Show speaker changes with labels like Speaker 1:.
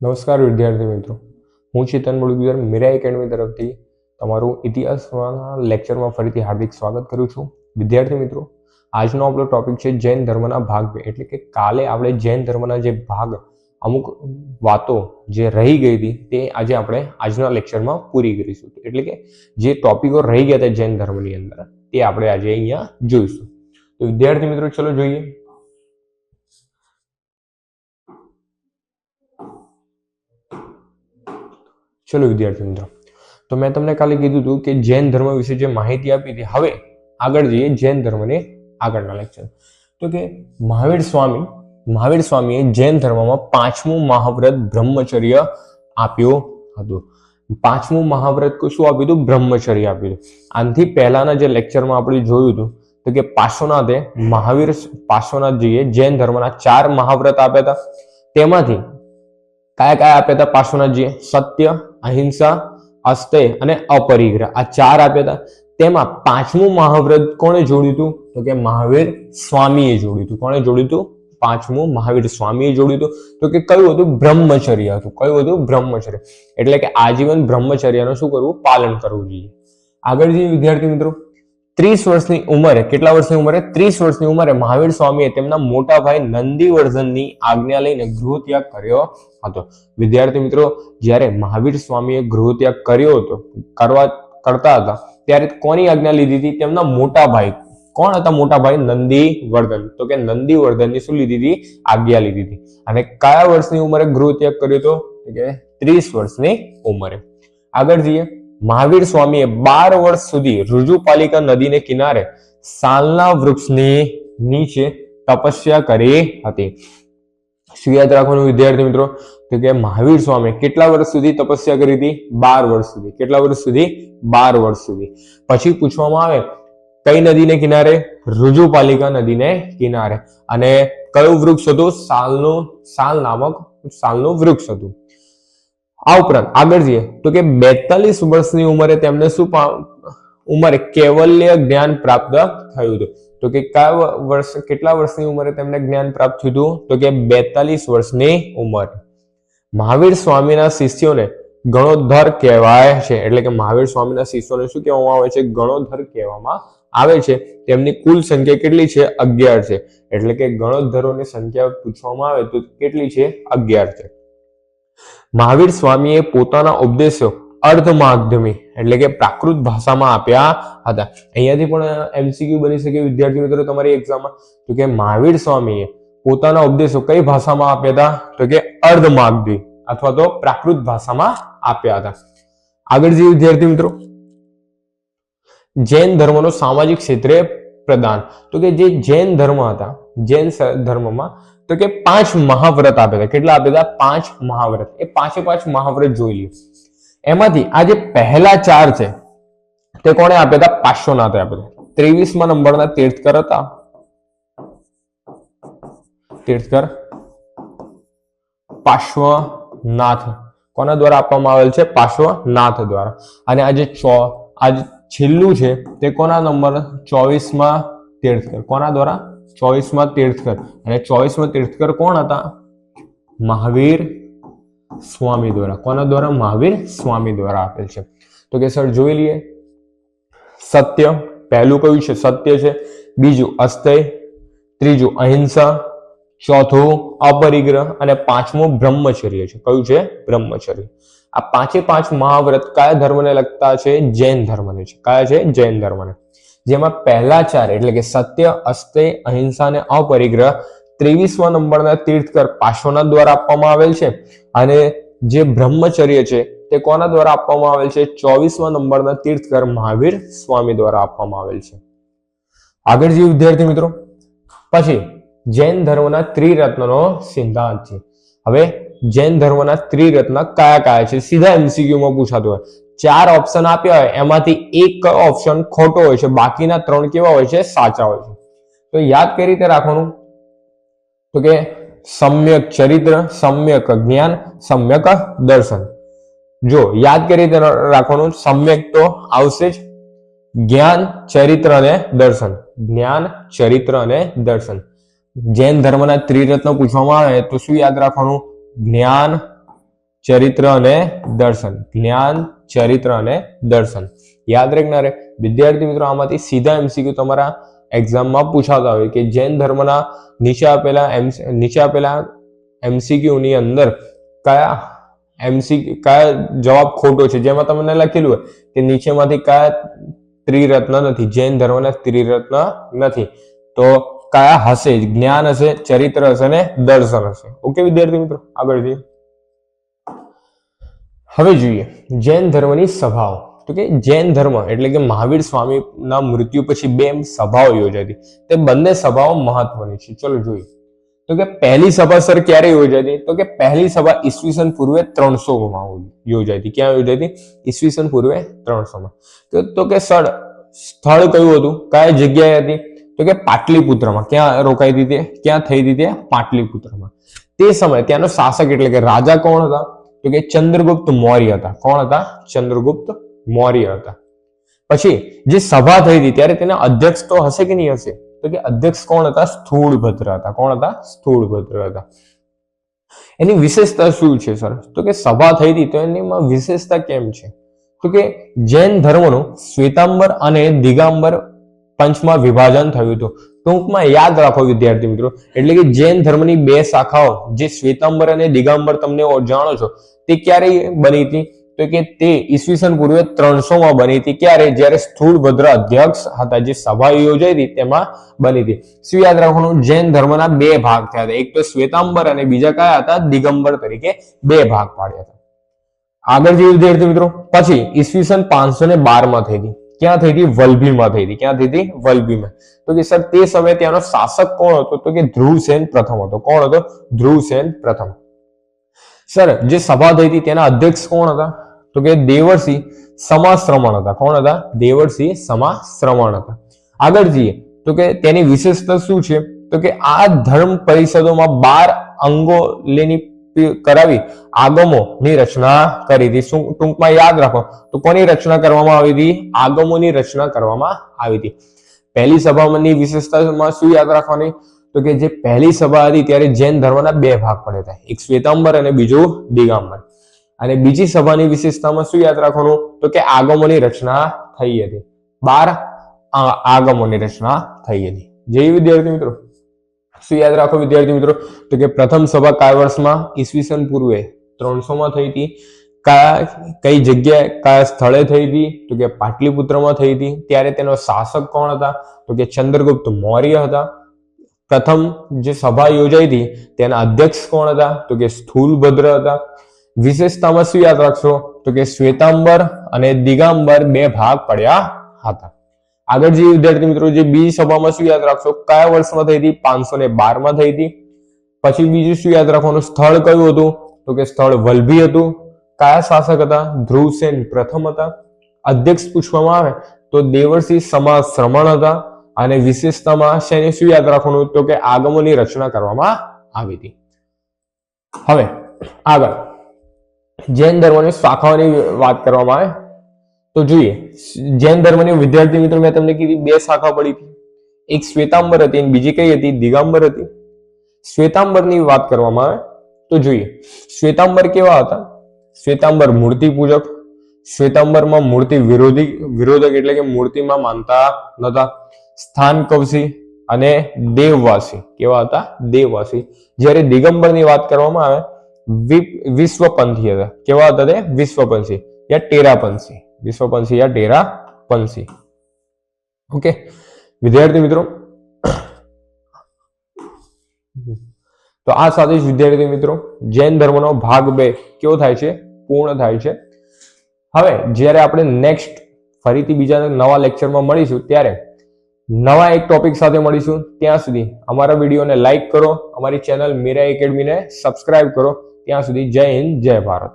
Speaker 1: નમસ્કાર વિદ્યાર્થી મિત્રો, હું ચેતન બળુગીર મીરા એકેડમી તરફથી તમારું ઇતિહાસના લેક્ચરમાં ફરીથી હાર્દિક સ્વાગત કરું છું. વિદ્યાર્થી મિત્રો, આજનો આપણો ટોપિક છે જૈન ધર્મના ભાગ 2. એટલે કે કાલે આપણે જૈન ધર્મના જે ભાગ અમુક વાતો જે રહી ગઈ હતી તે આજે આપણે આજના લેક્ચરમાં પૂરી કરીશું. એટલે કે જે ટોપિકો રહી ગયા હતા જૈન ધર્મની અંદર તે આપણે આજે અહીંયા જોઈશું. તો વિદ્યાર્થી મિત્રો, ચલો જોઈએ. ચલો વિદ્યાર્થી મિત્રો, તો મેં તમને કાલે કીધું હતું કે જૈન ધર્મ વિશે જે માહિતી આપી હતી. હવે આગળ જઈએ જૈન ધર્મને આગળના લેક્ચર. તો કે મહાવીર સ્વામીએ જૈન ધર્મમાં 5મું મહાવ્રત બ્રહ્મચર્ય આપ્યું હતું. 5મું મહાવ્રત શું આપ્યું હતું? બ્રહ્મચર્ય આપ્યું હતું. આનાથી પહેલાના જે લેક્ચરમાં આપણે જોયું હતું તો કે પાર્શ્વનાથજીએ જૈન ધર્મના 4 મહાવ્રત આપ્યા હતા. તેમાંથી કયા કયા આપ્યા હતા પાર્શ્વનાથજીએ? સત્ય, અહિંસા, અસ્તેય અને અપરિગ્રહ, આ 4 આપ્યા હતા. તેમાં 5મું મહાવ્રત કોણે જોડ્યું હતું? તો કે મહાવીર સ્વામીએ જોડ્યું હતું. કોણે જોડ્યું હતું? 5મું મહાવીર સ્વામીએ જોડ્યું હતું. તો કે કયું હતું? બ્રહ્મચર્ય હતું. કયું હતું? બ્રહ્મચર્ય. એટલે કે આજીવન બ્રહ્મચર્યનું શું કરવું? પાલન કરવું જોઈએ. આગળ જઈએ વિદ્યાર્થી મિત્રો. 30 વર્ષની ઉંમરે, કેટલા વર્ષની ઉંમરે? 30 વર્ષની ઉંમરે મહાવીર સ્વામીએ તેમના મોટા ભાઈ નંદીવર્ધનની આજ્ઞા લઈને ગૃહત્યાગ કર્યો હતો. વિદ્યાર્થી મિત્રો, જ્યારે મહાવીર સ્વામીએ ગૃહત્યાગ કર્યો હતો, કરતા હતા, ત્યારે કોની આજ્ઞા લીધી હતી? તેમના મોટા ભાઈ. કોણ હતા મોટા ભાઈ? નંદીવર્ધન. તો કે નંદીવર્ધનની શું લીધી હતી? આજ્ઞા લીધી હતી. અને કયા વર્ષની ઉંમરે ગૃહત્યાગ કર્યો હતો? કે 30 વર્ષની ઉંમરે. આગળ જઈએ. મહાવીર સ્વામીએ 12 વર્ષ સુધી ઋજુપાલિકા નદીને કિનારે સાલના વૃક્ષની નીચે તપસ્યા કરી હતી. શું યાદ રાખવાનું વિદ્યાર્થી મિત્રો? તો કે મહાવીર સ્વામી કેટલા વર્ષ સુધી તપસ્યા કરી હતી? 12 વર્ષ સુધી. કેટલા વર્ષ સુધી? 12 વર્ષ સુધી. પછી પૂછવામાં આવે કઈ નદીને કિનારે? ઋજુપાલિકા નદીને કિનારે. અને કયું વૃક્ષ હતું? સાલનું વૃક્ષ હતું. આ ઉપરાંત આગળ જઈએ તો કે 42 વર્ષની ઉંમરે તેમને ઉંમરે કૈવલ્ય જ્ઞાન પ્રાપ્ત થયું હતું. તો કે કેટલા વર્ષની ઉંમરે તેમને જ્ઞાન પ્રાપ્ત થયું હતું? તો કે 42 વર્ષની ઉંમરે. મહાવીર સ્વામીના શિષ્યોને ગણોધર કહેવાય છે. એટલે કે મહાવીર સ્વામીના શિષ્યોને શું કહેવામાં આવે છે? ગણોધર કહેવામાં આવે છે. તેમની કુલ સંખ્યા કેટલી છે? 11 છે. એટલે કે ગણોધરોની સંખ્યા પૂછવામાં આવે તો કેટલી છે? 11 છે. મહાવીર સ્વામીએ પોતાના ઉપદેશો અર્ધ માધ્યમી એટલે કે પ્રાકૃત ભાષામાં આપ્યા હતા. અહીંયાથી પણ એમસીક્યુ બની શકે વિદ્યાર્થી મિત્રો તમારી એક્ઝામમાં. તો કે મહાવીર સ્વામીએ પોતાના ઉપદેશો કઈ ભાષામાં આપ્યા હતા? તો કે અર્ધ માધ્યમી અથવા તો પ્રાકૃત ભાષામાં આપ્યા હતા. આગળ જઈએ વિદ્યાર્થી મિત્રો. જૈન ધર્મનો સામાજિક ક્ષેત્રે પ્રદાન. તો કે જે જૈન ધર્મ હતા, જૈન ધર્મમાં તો કે 5 મહાવ્રત આપ્યા હતા. કેટલા આપ્યા હતા? 5 મહાવ્રત. એ 5 મહાવ્રત જોઈ લ્યો. એમાંથી આ જે પહેલા 4 છે તે કોણે આપ્યા હતા? પાર્શ્વનાથે આપ્યા હતા. 23મા નંબરના તીર્થકર હતા. તીર્થકર પાર્શ્વનાથ. કોના દ્વારા આપવામાં આવેલ છે? પાર્શ્વનાથ દ્વારા. અને આ જે છેલ્લું છે તે કોના નંબર? 24મા તીર્થકર. કોના દ્વારા? 24મા તીર્થકર. અને 24મા તીર્થકર કોણ હતા? મહાવીર સ્વામી દ્વારા. કોના દ્વારા? મહાવીર સ્વામી દ્વારા આપેલ છે. તો કે સર જોઈ લઈએ. સત્ય પહેલું કયું છે? સત્ય છે. બીજું અસ્તેય, ત્રીજું અહિંસા, ચોથું અપરિગ્રહ અને 5મું બ્રહ્મચર્ય છે. કયું છે? બ્રહ્મચર્ય. આ 5 મહાવ્રત કયા ધર્મને લગતા છે? જૈન ધર્મને છે. કયા છે? જૈન ધર્મને. જેમાં પહેલા 4 એટલે કે સત્ય, અસ્તેય, અહિંસા અને અપરિગ્રહ 23મા નંબરના તીર્થકર પાર્શ્વનાથ દ્વારા આપવામાં આવેલ છે. અને જે બ્રહ્મચર્ય છે તે કોના દ્વારા આપવામાં આવેલ છે? 24મા નંબરના તીર્થકર મહાવીર સ્વામી દ્વારા આપવામાં આવેલ છે. આગળ જે વિદ્યાર્થી મિત્રો, પછી જૈન ધર્મના ત્રિરત્નનો સિદ્ધાંત છે. હવે જૈન ધર્મના ત્રિરત્ન કયા કયા છે? સીધા એમસીક્યુમાં પૂછાતું હોય. 4 ઓપ્શન આપ્યા હોય એમાંથી એક ઓપ્શન ખોટો હોય છે, બાકીના 3 કેવા હોય છે? સાચા હોય છે. તો યાદ કઈ રીતે રાખવાનું? તો કે સમ્યક ચરિત્ર, સમ્યક જ્ઞાન, સમ્યક દર્શન. જો યાદ કઈ રીતે રાખવાનું? સમ્યક તો આવશે જ. જ્ઞાન, ચરિત્ર અને દર્શન. જ્ઞાન, ચરિત્ર અને દર્શન. જૈન ધર્મના ત્રિરત્ન પૂછવામાં આવે તો શું યાદ રાખવાનું? જ્ઞાન, ચરિત્ર અને દર્શન, જ્ઞાન, ચરિત્ર અને દર્શન. યાદ રાખનારે વિદ્યાર્થી મિત્રો, આમાંથી સીધા MCQ તમારા એક્ઝામમાં પૂછાતા હોય કે જૈન ધર્મના નીચે આપેલા MCQ ની અંદર કયા જવાબ ખોટો છે, જેમાં તમને લખેલું હોય કે નીચેમાંથી કયા ત્રિરત્ન નથી, જૈન ધર્મના ત્રિરત્ન નથી, તો કયા હશે? જ્ઞાન હશે, ચરિત્ર હશે અને દર્શન હશે. ઓકે વિદ્યાર્થી મિત્રો, આગળ જોઈએ. હવે જોઈએ જૈન ધર્મની સભાઓ. તો કે જૈન ધર્મ એટલે કે મહાવીર સ્વામીના મૃત્યુ પછી 2 સભાઓ યોજાઈ હતી. તે બંને સભાઓ મહત્વની છે. ચલો જોઈએ. તો કે પહેલી સભા સર ક્યારે યોજાઈ હતી? તો કે પહેલી સભા ઈસવીસન પૂર્વે 300 માં યોજાઈ હતી. ક્યાં યોજાઈ હતી? ઈસવીસન પૂર્વે 300 માં. તો કે સ્થળ કયું હતું? કઈ જગ્યાએ હતી? તો કે પાટલીપુત્રમાં. ક્યાં રોકાઈ હતી? ક્યાં થઈ હતી? પાટલીપુત્રમાં. તે સમયે ત્યાંનો શાસક એટલે કે રાજા કોણ હતા? તો કે ચંદ્રગુપ્ત મૌર્ય હતા. કોણ હતા? ચંદ્રગુપ્ત મૌર્ય હતા. પછી જે સભા થઈ હતી ત્યારે તેના અધ્યક્ષ તો હશે કે નહીં હશે? તો કે અધ્યક્ષ કોણ હતા? સ્થૂળભદ્ર હતા. કોણ હતા? સ્થૂળભદ્ર હતા. એની વિશેષતા શું છે સર? તો કે સભા થઈ હતી તો એની વિશેષતા કેમ છે? તો કે જૈન ધર્મનું શ્વેતાંબર અને દિગંબર પંચમાં વિભાજન થયું હતું. ટૂંકમાં યાદ રાખો વિદ્યાર્થી મિત્રો, એટલે કે જૈન ધર્મની 2 શાખાઓ જે શ્વેતાંબર અને દિગંબર તમને જાણો છો, તે ક્યારે બની હતી? તો કે તે ઈસવીસન પૂર્વે 300 માં બની હતી. ક્યારે? જ્યારે સ્થૂળભદ્ર અધ્યક્ષ હતા. જે સભા યોજાઈ હતી તેમાં બની હતી. શું યાદ રાખવાનું? જૈન ધર્મના 2 ભાગ થયા હતા. એક તો શ્વેતાંબર અને બીજા કયા હતા? દિગંબર તરીકે 2 ભાગ પાડ્યા હતા. આગળ જે વિદ્યાર્થી મિત્રો, પછી ઈસવીસન 512 માં થઈ હતી. ક્યાં થઈ હતી? વલભીમાં થઈ હતી. ક્યાં થઈ હતી? વલભીમાં. તો કે સર તે સમયે ત્યાંનો શાસક કોણ હતો? તો કે ધ્રુવસેન પ્રથમ હતો. કોણ હતો? ધ્રુવસેન પ્રથમ. સર જે સભા થઈ હતી તેના અધ્યક્ષ કોણ હતા? તો કે દેવર્ષિ સમાશ્રમણ હતા. કોણ હતા? દેવર્ષિ સમાશ્રમણ હતા. આગળ જઈએ તો કે તેની વિશેષતા શું છે? તો કે આ ધર્મ પરિષદોમાં 12 અંગો કરાવી આગમોની રચના કરી હતી. શું ટૂંકમાં યાદ રાખો તો કોની રચના કરવામાં આવી હતી? આગમોની રચના કરવામાં આવી હતી. પહેલી સભાની વિશેષતામાં શું યાદ રાખવાની? તો કે જે પહેલી સભા હતી ત્યારે જૈન ધર્મના 2 ભાગ પડ્યા હતા. એક શ્વેતાંબર અને બીજું દિગંબર. અને બીજી સભાની વિશેષતામાં શું યાદ રાખવાનું? તો કે આગમોની રચના થઈ હતી. 12 આગમોની રચના થઈ હતી. જય વિદ્યાર્થી મિત્રો, શું યાદ રાખો વિદ્યાર્થી મિત્રો? તો કે પ્રથમ સભા કયા વર્ષમાં? ઈસવીસન પૂર્વે 300 માં થઈ હતી. કઈ જગ્યાએ કયા સ્થળે થઈ હતી? તો કે પાટલીપુત્રમાં થઈ હતી. ત્યારે તેનો શાસક કોણ હતા? તો કે ચંદ્રગુપ્ત મૌર્ય હતા. પ્રથમ જે સભા યોજાઈ હતી તેના અધ્યક્ષ કોણ હતા? તો કે સ્થૂળભદ્ર હતા. વિશેષતામાં શું યાદ રાખશો? તો કે શ્વેતાંબર અને દિગંબર 2 ભાગ પડ્યા હતા. આગળ જે વિદ્યાર્થી મિત્રો, જે બીજી સભામાં શું યાદ રાખશો? કયા વર્ષમાં થઈ હતી? 512 માં થઈ હતી. પછી બીજું શું યાદ રાખવાનું? સ્થળ કયું હતું? તો કે સ્થળ વલભી હતું. કયા શાસક હતા? ધ્રુવસેન પ્રથમ હતા. અધ્યક્ષ પૂછવામાં આવે તો દેવર્ષિ સમાશ્રમણ હતા. અને વિશેષતામાં શેને શું યાદ રાખવાનું? તો કે આગમોની રચના કરવામાં આવી હતી. હવે આગળ જૈન ધર્મની શાખાઓની વાત કરવામાં આવે તો જોઈએ. જૈન ધર્મની વિદ્યાર્થી મિત્રો મેં તમને કીધી 2 શાખા પડી હતી. એક શ્વેતાંબર હતી અને બીજી કઈ હતી? દિગંબર હતી. શ્વેતાંબરની વાત કરવામાં આવે તો જોઈએ. શ્વેતાંબર કેવા હતા? શ્વેતાંબર મૂર્તિ પૂજક. શ્વેતાંબરમાં મૂર્તિ વિરોધક એટલે કે મૂર્તિમાં માનતા નતા. સ્થાન કવસી અને દેવવાસી. કેવા હતા? દેવવાસી. જ્યારે દિગંબરની વાત કરવામાં આવે વિશ્વપંથી હતા. કેવા હતા તે? વિશ્વપંથી યા ટેરાપંથી. વિશ્વપંથી યા ટેરાપંથી. ઓકે વિદ્યાર્થી મિત્રો, તો આ સાથે જ વિદ્યાર્થી મિત્રો જૈન ધર્મનો ભાગ 2 કેવો થાય છે? પૂર્ણ થાય છે. હવે જ્યારે આપણે નેક્સ્ટ ફરીથી બીજા નવા લેક્ચરમાં મળીશું ત્યારે નવા એક ટોપિક સાથે મળીશું. ત્યાં સુધી અમારા વિડીયોને લાઈક કરો, અમારી ચેનલ મીરા એકેડમીને સબસ્ક્રાઇબ કરો. ત્યાં સુધી જય હિન્દ, જય ભારત.